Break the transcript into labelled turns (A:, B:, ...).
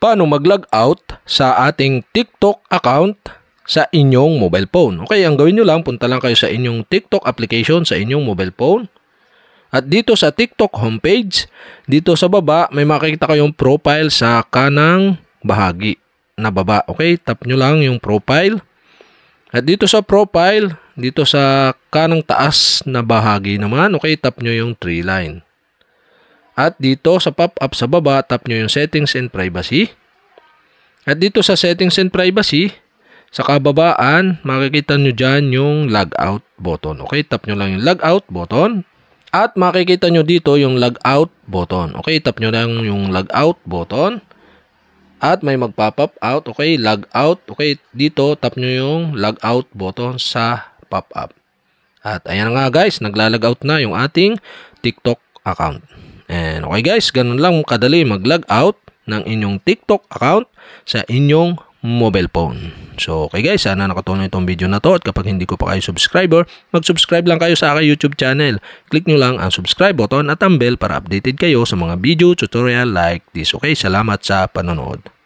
A: paano mag-log out sa ating TikTok account sa inyong mobile phone. Okay, ang gawin nyo lang, punta lang kayo sa inyong TikTok application sa inyong mobile phone. At dito sa TikTok homepage, dito sa baba, may makikita kayong profile sa kanang bahagi na baba. Okay, tap nyo lang yung profile. At dito sa profile, dito sa kanang taas na bahagi naman, okay, tap nyo yung 3 line. At dito sa pop-up sa baba, tap nyo yung settings and privacy. At dito sa settings and privacy, sa kababaan, makikita nyo dyan yung logout button. Okay, tap nyo lang yung logout button. At makikita nyo dito yung logout button. Okay, tap nyo lang yung logout button. At may magpa-pop out. Okay, logout. Okay, dito tap nyo yung logout button sa pop-up. At ayan nga guys, nagla-logout na yung ating TikTok account. And okay guys, ganun lang kadali mag-log out ng inyong TikTok account sa inyong mobile phone. So okay guys, sana nakatulong itong video na to. At kapag hindi ko pa kayo subscriber, mag-subscribe lang kayo sa aking YouTube channel. Click nyo lang ang subscribe button at ang bell para updated kayo sa mga video tutorial like this. Okay, salamat sa panonood.